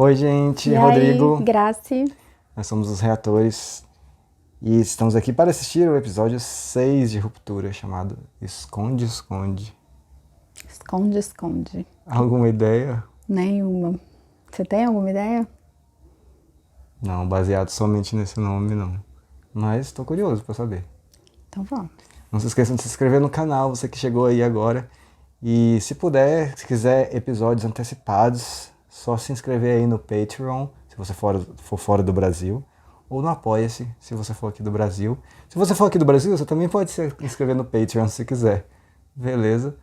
Oi, gente, E Rodrigo. aí, Grace? Nós somos os reatores e estamos aqui para assistir o episódio 6 de Ruptura, chamado Esconde, Esconde. Esconde, esconde. Alguma ideia? Nenhuma. Você tem alguma ideia? Não, baseado somente nesse nome, não. Mas estou curioso para saber. Então vamos. Não se esqueçam de se inscrever no canal, você que chegou aí agora. E se puder, se quiser episódios antecipados, só se inscrever aí no Patreon, se você for fora do Brasil. Ou no Apoia-se, se você for aqui do Brasil. Se você for aqui do Brasil, você também pode se inscrever no Patreon se quiser. Beleza?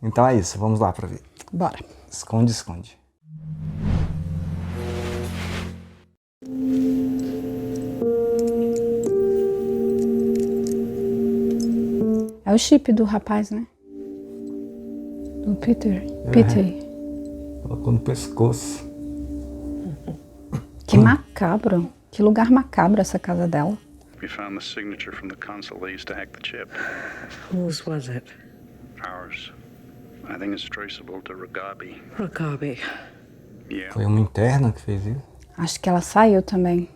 Então é isso, vamos lá pra ver. Bora. Esconde, esconde. É o chip do rapaz, né? Do Peter. Peter. Colocou no pescoço. Que macabro. Que lugar macabro essa casa dela. We found the signature from the console they used to hack the chip. Whose was it? Ours. I think it's traceable to Ragabi. Rakabi. Yeah. Foi uma interna que fez isso? Acho que ela saiu também.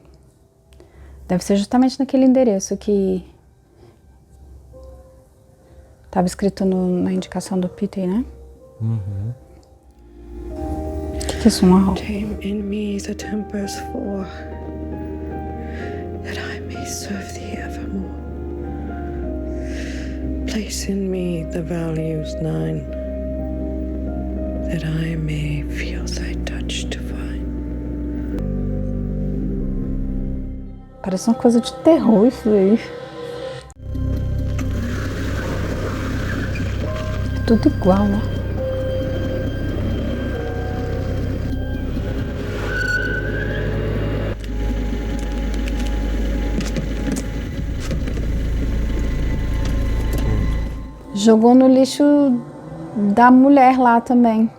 Deve ser justamente naquele endereço que estava escrito na indicação do Peter, né? Uhum. Que é isso, uma roupa? Tame in me the tempers for, that I may serve thee evermore. Place in me the values 9, that I may feel thy touch divine. Parece uma coisa de terror isso aí. É tudo igual, né? Jogou no lixo da mulher lá também.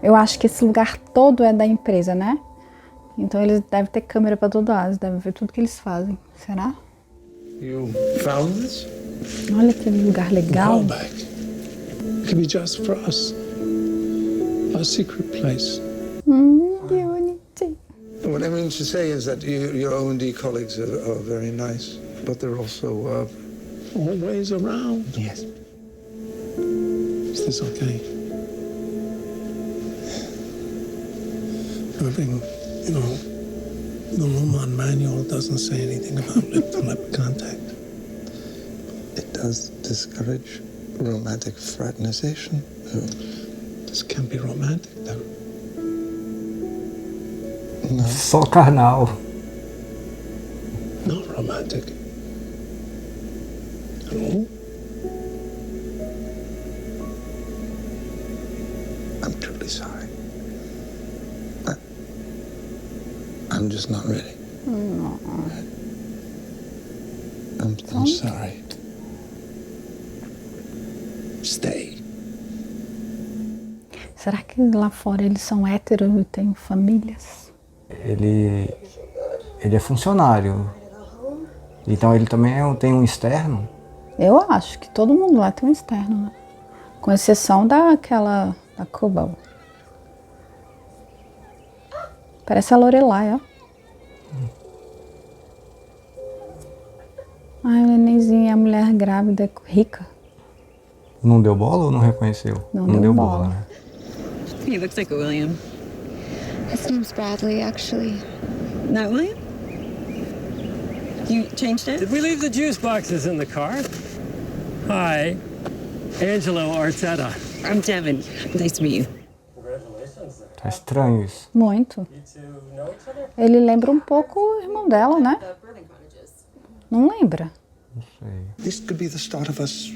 Eu acho que esse lugar todo é da empresa, né? Então eles devem ter câmera pra todo lado, devem ver tudo que eles fazem. Será? You found this? Olha que lugar legal. Callback. It could be just for us. Our secret place. Que bonitinho. What I mean to say is that your O&D colleagues are very nice, but they're also Always around. yes. Is this okay? Everything, the Roman manual doesn't say anything about lip-to-lip contact. It does discourage romantic fraternization. This can be romantic, though. No. Só carnal. Not romantic. At all. I'm truly sorry. I'm just not ready. I'm sorry. Stay. Será que lá fora eles são héteros e têm famílias? Ele é funcionário. Então ele também tem um externo. Eu acho que todo mundo lá tem um externo, né? Com exceção da Cobalt. Parece a Lorelai, ó. Ai, o nenenzinho, a mulher grávida, rica. Não deu bola ou não reconheceu? Não deu bola. né? He looks like a William. His name's Bradley, actually. Not William? You changed it? Did we leave the juice boxes in the car? Hi, Angelo Arteta. I'm Devin. Nice to meet you. Tá estranho isso. Muito. Ele lembra um pouco o irmão dela, né? Não lembra? Não sei. This could be the start of us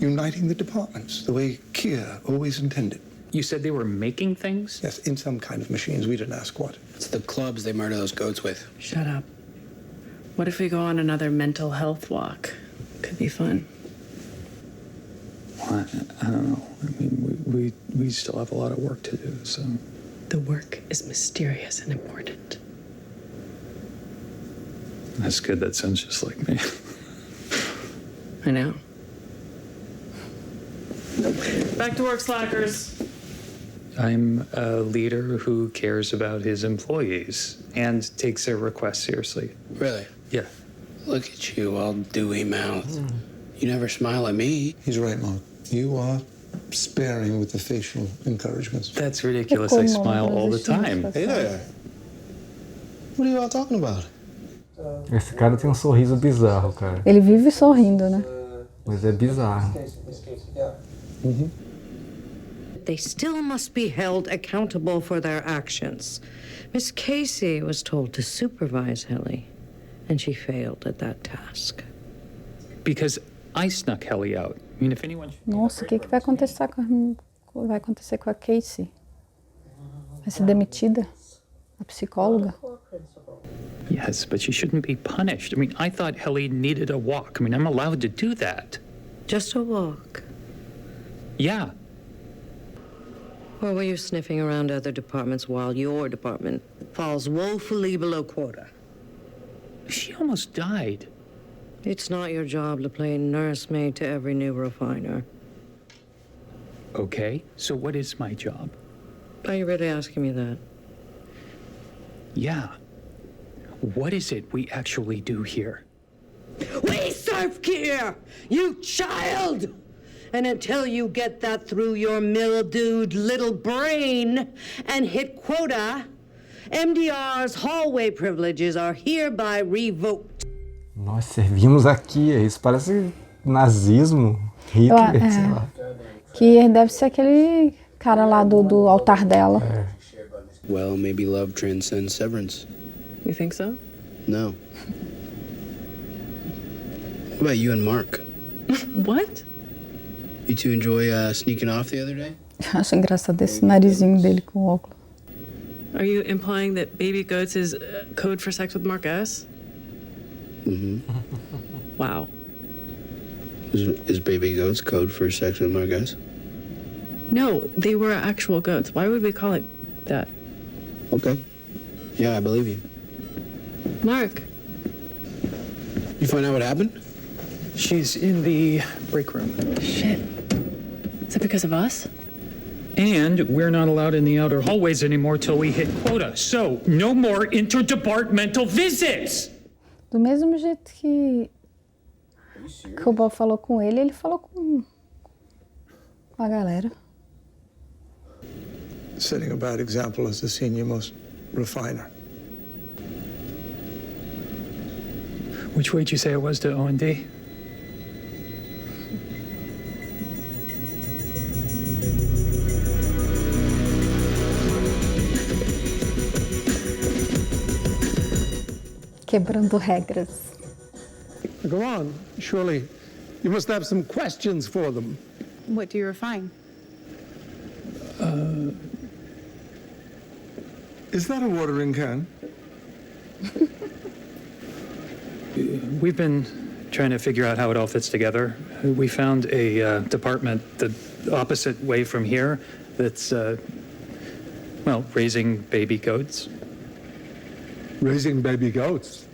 uniting the departments, the way Kia always intended. You said they were making things? Yes, in some kind of machines. We didn't ask what. It's the clubs they murder those goats with. Shut up. What if we go on another mental health walk? Could be fun. I don't know. I mean, we still have a lot of work to do, so... The work is mysterious and important. That's good. That sounds just like me. I know. Back to work, slackers. I'm a leader who cares about his employees and takes their requests seriously. Really? Yeah. Look at you, all dewy mouth. You never smile at me. He's right, Mark. You are sparing with the facial encouragements. That's ridiculous. I smile all the time. Hey there. What are you all talking about? Esse cara tem um sorriso bizarro, cara. Ele vive sorrindo, né? Mas é bizarro. They still must be held accountable for their actions. Miss Casey was told to supervise Helly, and she failed at that task. Because I snuck Helly out. I mean, if anyone... Nossa, o que vai acontecer com a Casey? Vai ser demitida? A psicóloga? Yes, but she shouldn't be punished. I mean, I thought Helly needed a walk. I mean, I'm allowed to do that. Just a walk. Yeah. Or were you sniffing around other departments while your department falls woefully below quota? She almost died. It's not your job to play nursemaid to every new refiner. Okay, so what is my job? Are you really asking me that? Yeah. What is it we actually do here? We serve care, you child! And until you get that through your mildewed little brain and hit quota, MDR's hallway privileges are hereby revoked. Nós servimos aqui, isso parece nazismo, Hitler, sei lá. Que deve ser aquele cara lá do altar dela. Well, maybe love transcends severance. You think so? No. What about you and Mark? What? You two enjoy sneaking off the other day? Acho engraçado esse narizinho dele com óculos. Are you implying that baby goats is code for sex with Mark S? Mm-hmm. Wow. Is baby goats code for sex with Mark S? No, they were actual goats. Why would we call it that? Okay. Yeah, I believe you. Mark. You find out what happened? She's in the break room. Shit. Is that because of us? And we're not allowed in the outer hallways anymore till we hit quota. So, no more interdepartmental visits! Do mesmo jeito que o Bob falou com ele falou com a galera. Setting a bad example as the senior-most refiner. Which way did you say it was to O&D? Quebrando regras. Go on. Surely you must have some questions for them. What do you refine? Is that a watering can? We've been trying to figure out how it all fits together. We found a department the opposite way from here that's, well, raising baby goats. Raising baby goats.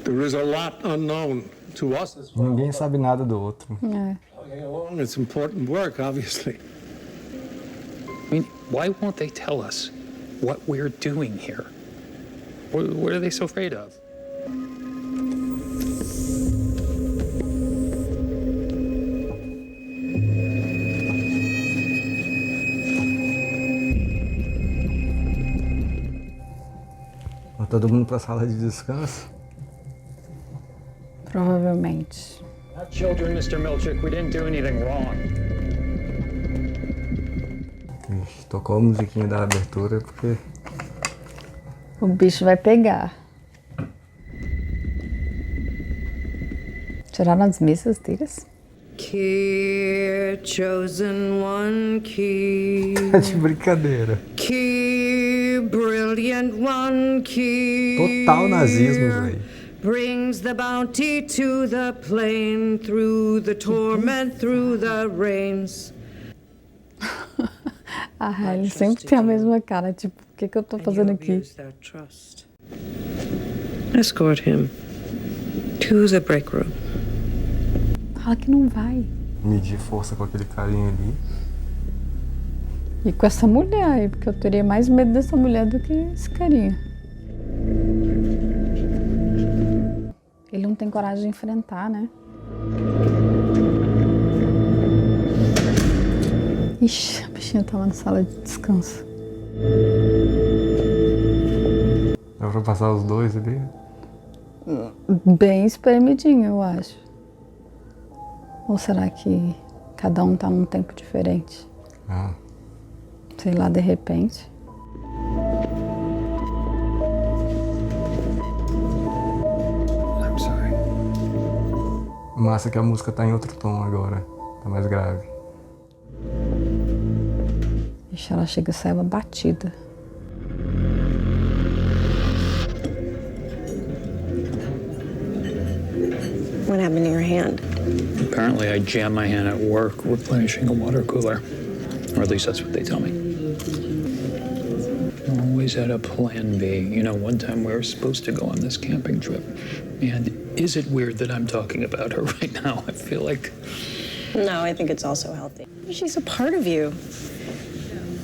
There is a lot unknown to us as well. Ninguém sabe nada do outro. It's important work, obviously. I mean, why won't they tell us what we're doing here? What are they so afraid of? Vai todo mundo pra sala de descanso? Provavelmente. Not children, Mr. Milchick. We didn't do anything wrong. Ixi, tocou a musiquinha da abertura porque... O bicho vai pegar. Tiraram as missas deles? Key, chosen one, key. É de brincadeira. Key, brilliant one, key. Total nazismo, velho. Brings the bounty to the plain, through the torment, through the rains. A Riley sempre tem a mesma cara, tipo, o que eu tô fazendo aqui? Escort him to the break room. Fala que não vai. Medir força com aquele carinha ali. E com essa mulher aí, porque eu teria mais medo dessa mulher do que esse carinha. Ele não tem coragem de enfrentar, né? Ixi, a bichinha tá lá na sala de descanso. Dá pra passar os dois ali? Bem espremidinho, eu acho. Ou será que cada um tá num tempo diferente? Ah. Sei lá, de repente. I'm sorry. Massa que a música tá em outro tom agora. Tá mais grave. Ixi, ela chega e sai uma batida. What happened to your hand? Apparently, I jammed my hand at work replenishing a water cooler. Or at least that's what they tell me. Always had a plan B. You know, one time we were supposed to go on this camping trip. And is it weird that I'm talking about her right now? I feel like... No, I think it's also healthy. She's a part of you.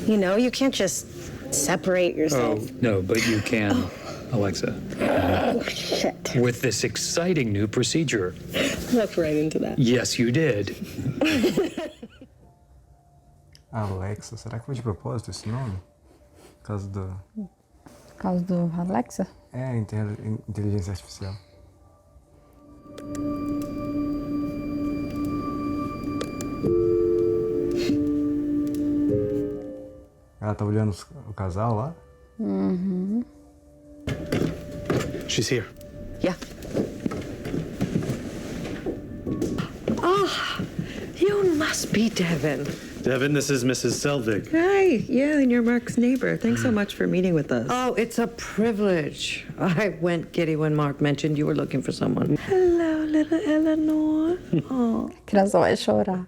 You know, you can't just separate yourself. Oh, no, but you can, Alexa. Oh, shit. With this exciting new procedure. Looked right into that. Yes, you did. Alexa, será que foi de propósito esse nome? Por causa do... Por causa do Alexa? É, inteligência artificial. Ela tá olhando o casal lá? Uhum. She's here. Yeah. Oh, you must be Devin. Devin, this is Mrs. Selvig. Hi, yeah, and you're Mark's neighbor. Thanks so much for meeting with us. Oh, it's a privilege. I went giddy when Mark mentioned you were looking for someone. Hello, little Eleanor. Oh. A criança vai chorar.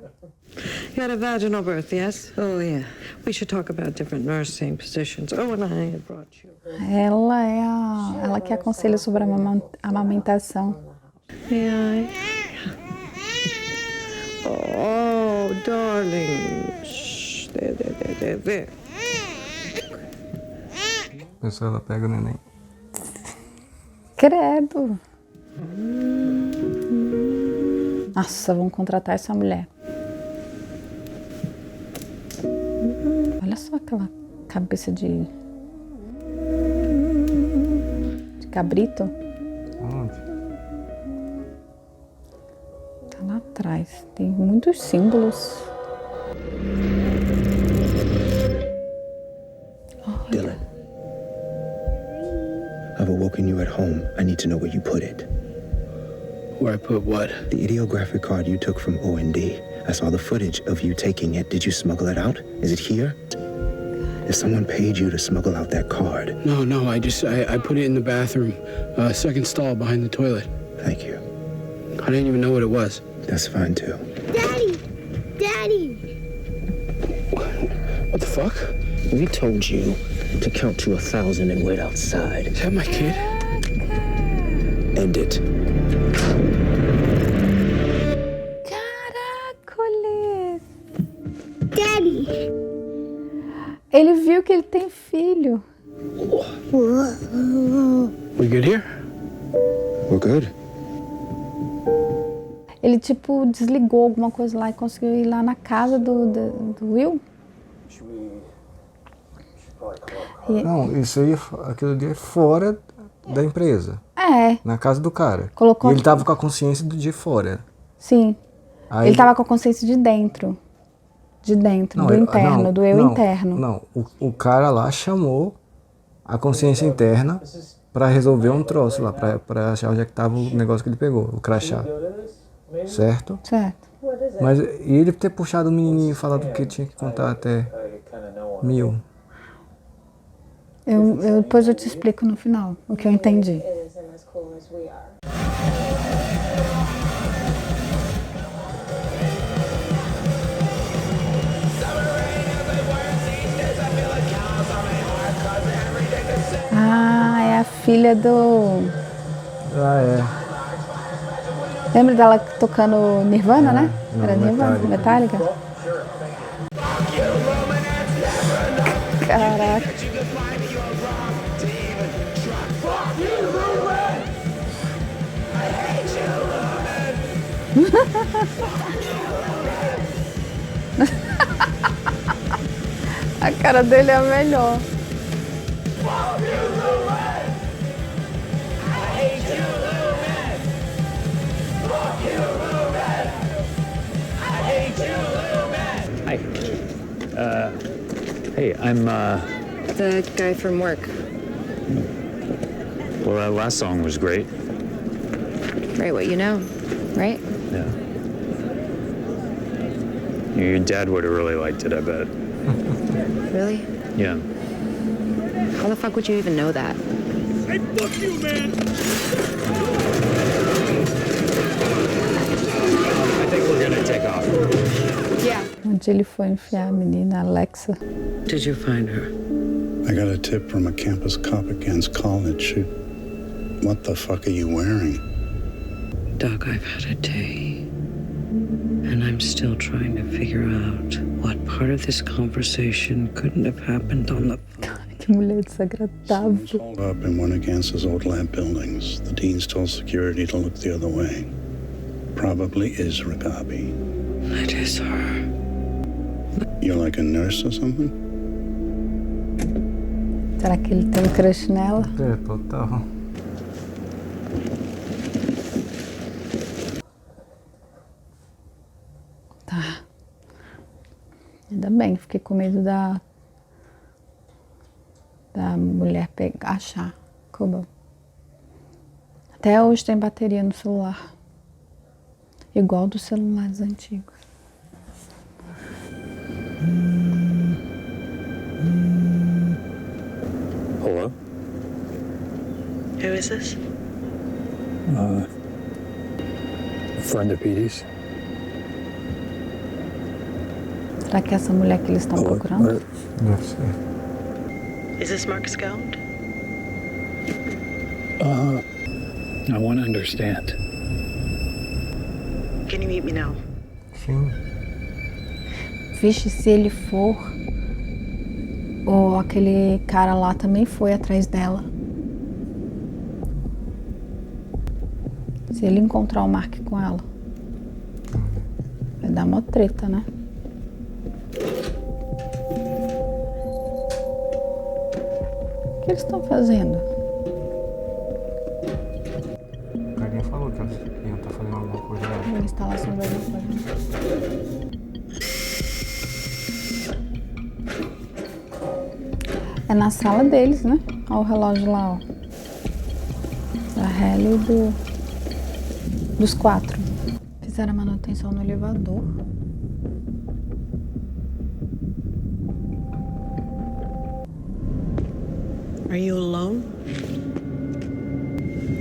You had a vaginal birth, yes? Oh, yeah. We should talk about different nursing positions. Oh, and I had brought you. Ela que aconselha sobre a amamentação. Yeah. Oh, darling. Shh. There. A pessoa, ela pega o neném. Credo. Nossa, vamos contratar essa mulher. Olha só aquela cabeça de cabrito. Onde? Tá lá atrás. Tem muitos símbolos. Dylan, I've awoken you at home. I need to know where you put it. Where I put what? The ideographic card you took from OND. I saw the footage of you taking it. Did you smuggle it out? Is it here? If someone paid you to smuggle out that card. No, I put it in the bathroom, second stall behind the toilet. Thank you. I didn't even know what it was. That's fine too. Daddy! What the fuck? We told you to count to 1,000 and wait outside. Is that my kid? End it. Caracoles! Daddy! Ele viu que ele tem filho. We good here? We're good. Ele, tipo, desligou alguma coisa lá e conseguiu ir lá na casa do Will. Não, isso aí, aquilo ali é fora da empresa. É. Na casa do cara. Colocou... E ele tava com a consciência de fora. Sim. Aí... Ele tava com a consciência de dentro. Não, do interno, do eu interno. Não, o cara lá chamou a consciência interna pra resolver um troço lá, pra achar onde é que tava o negócio que ele pegou, o crachá. Certo? Certo. Mas e ele ter puxado o menininho e falado que tinha que contar até 1000? Depois eu te explico no final o que eu entendi. Ah, é a filha do... Ah, é. Lembra dela tocando Nirvana, né? Não, Era Nirvana, Metallica. Caraca. A cara dele é a melhor. Hi. Hey, I'm, The guy from work. well, that last song was great. Right, what you know, right? Yeah. Your dad would have really liked it, I bet. Really? Yeah. How the fuck would you even know that? Hey, fuck you, man! I think we're gonna take off. Yeah. Onde ele foi enfiar a menina, Alexa? Did you find her? I got a tip from a campus cop against college. What the fuck are you wearing? Doc, I've had a day. And I'm still trying to figure out what part of this conversation couldn't have happened on the phone. Que mulher desagradável. Pulled up in one of Gance's old lab buildings. The dean's told security to look the other way. Probably is Ragabi. It is her. You're like a nurse or something? Será que ele tem crush nela? É, total. Tá. Ainda bem, fiquei com medo da mulher achar. Ficou bom. Até hoje tem bateria no celular. Igual dos celulares antigos. Hello? Who is this? Friend of Petey's. Será que é essa mulher que eles estão procurando? Deve ser. Is this Mark Scout? I want to understand. Can you meet me now? Sim. Vixe, se ele for, ou aquele cara lá também foi atrás dela. Se ele encontrar o Mark com ela, vai dar uma treta, né? O que eles estão fazendo? O carinha falou que eles iam estar fazendo alguma coisa lá. Uma instalação da coisa. É na sala deles, né? Olha o relógio lá, ó. Da Halle e dos 4. Fizeram a manutenção no elevador. Are you alone?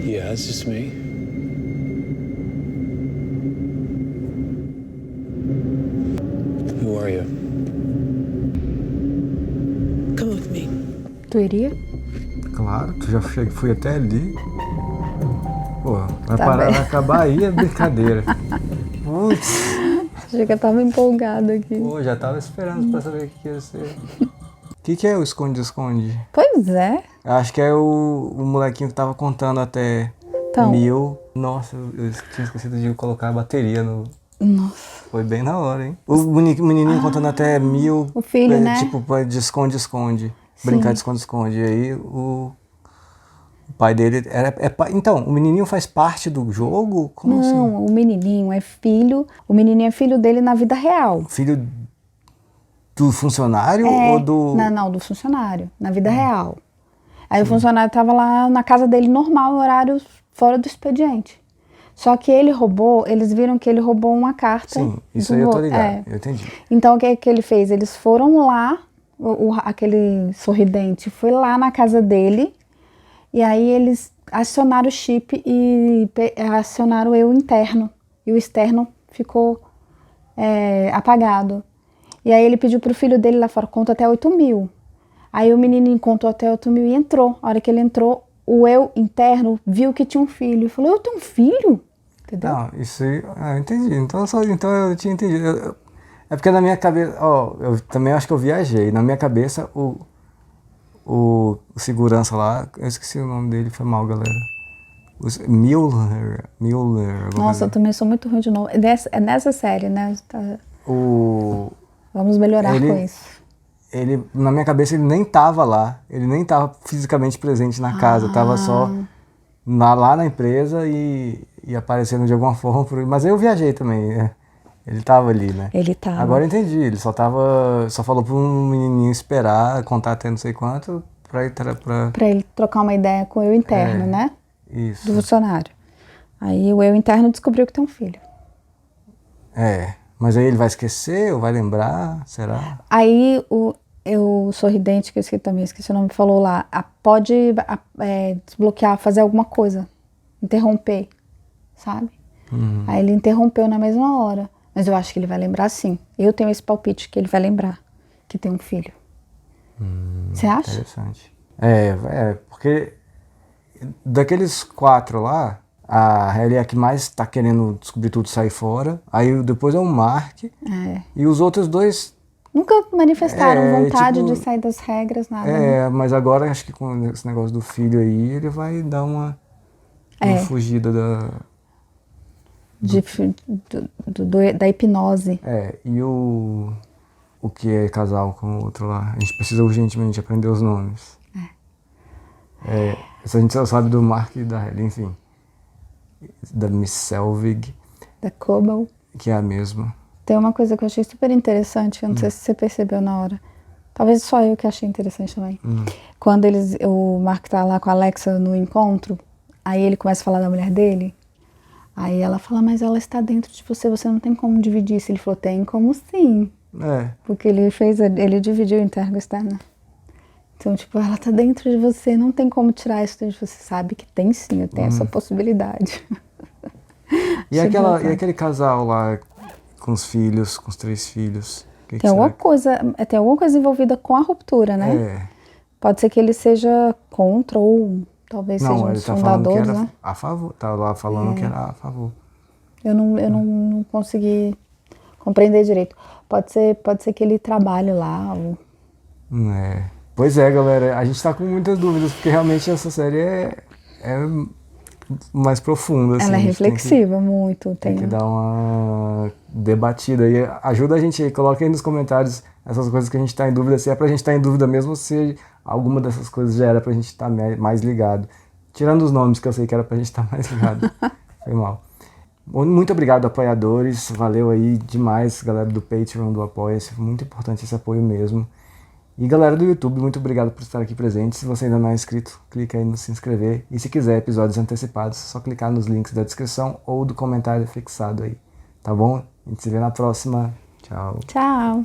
Yeah, it's just me. Who are you? Come with me. Tu iria? Claro, tu já fui até ali. Pô, vai Tá parar, bem. vai acabar aí a brincadeira. Putz. Achei que eu tava empolgada aqui. Pô, já tava esperando pra saber o que ia ser. O que é o esconde-esconde? Pois é. Acho que é o molequinho que tava contando até Então. 1000. Nossa, eu tinha esquecido de colocar a bateria no... Nossa. Foi bem na hora, hein? O menininho contando até 1000. O filho, né? Tipo, de esconde-esconde. Sim. Brincar de esconde-esconde. E aí o pai dele Então, o menininho faz parte do jogo? Como assim? Não, o menininho é filho. O menininho é filho dele na vida real. Filho do funcionário ou do... Não, do funcionário, na vida real. Aí o funcionário tava lá na casa dele normal, horário fora do expediente. Só que ele roubou, eles viram que ele roubou uma carta. Sim, isso aí eu tô ligado, eu entendi. Então o que ele fez? Eles foram lá, aquele sorridente foi lá na casa dele, e aí eles acionaram o chip e acionaram o interno. E o externo ficou apagado. E aí ele pediu pro filho dele lá fora, conta até 8.000. Aí o menininho contou até 8.000 e entrou. A hora que ele entrou, o eu interno viu que tinha um filho. E falou, eu tenho um filho? Entendeu? Não, isso aí, eu entendi. Então eu tinha entendido. É porque na minha cabeça, eu também acho que eu viajei. Na minha cabeça, o segurança lá, eu esqueci o nome dele, foi mal, galera. Mueller. Nossa, eu também sou muito ruim de novo. É nessa série, né? Vamos melhorar com isso. Ele, na minha cabeça, ele nem tava lá. Ele nem tava fisicamente presente na casa. Tava só lá na empresa e aparecendo de alguma forma. Mas eu viajei também. Ele tava ali, né? Ele tava. Agora eu entendi. Ele só falou pra um menininho esperar, contar até não sei quanto, pra ele trocar uma ideia com o eu interno, né? Isso. Do funcionário. Aí o eu interno descobriu que tem um filho. Mas aí ele vai esquecer ou vai lembrar? Será? Aí o sorridente, que eu esqueci o nome, falou lá, pode desbloquear, fazer alguma coisa, interromper, sabe? Aí ele interrompeu na mesma hora, mas eu acho que ele vai lembrar sim. Eu tenho esse palpite que ele vai lembrar que tem um filho. Você acha? Interessante. Porque daqueles 4 lá, a Hailey é a que mais tá querendo descobrir tudo, sair fora. Aí depois é o Mark. E os outros 2... Nunca manifestaram vontade de sair das regras, nada. Né? Mas agora acho que com esse negócio do filho aí, ele vai dar uma fugida da hipnose. E o que é casal com o outro lá? A gente precisa urgentemente aprender os nomes. A gente só sabe do Mark e da Hailey, enfim. Da Miss Selvig. Da Cobble. Que é a mesma. Tem uma coisa que eu achei super interessante, eu não sei se você percebeu na hora. Talvez só eu que achei interessante também. Quando o Mark tá lá com a Alexa no encontro, aí ele começa a falar da mulher dele, aí ela fala, mas ela está dentro de você, você não tem como dividir isso. Ele falou, tem como sim. Porque ele dividiu o interno e o externo. Então, ela tá dentro de você, não tem como tirar isso de você. Sabe que tem sim, eu tenho essa possibilidade. E aquele casal lá com os filhos, com os 3 filhos? Tem alguma coisa envolvida com a ruptura, né? Pode ser que ele seja contra ou talvez seja um dos fundadores, né? A favor, tá lá falando que era a favor. Eu não consegui compreender direito. Pode ser que ele trabalhe lá. Ou... Pois é, galera, a gente tá com muitas dúvidas, porque realmente essa série é mais profunda. Assim, ela é reflexiva, muito. Tem que dar uma debatida aí. Ajuda a gente aí, coloca aí nos comentários essas coisas que a gente tá em dúvida, se é pra gente estar em dúvida mesmo, se alguma dessas coisas já era pra gente estar mais ligado. Tirando os nomes, que eu sei que era pra gente estar mais ligado. Foi mal. Muito obrigado, apoiadores. Valeu aí demais, galera do Patreon, do Apoia-se. Muito importante esse apoio mesmo. E galera do YouTube, muito obrigado por estar aqui presente. Se você ainda não é inscrito, clica aí no se inscrever. E se quiser episódios antecipados, é só clicar nos links da descrição ou do comentário fixado aí. Tá bom? A gente se vê na próxima. Tchau. Tchau.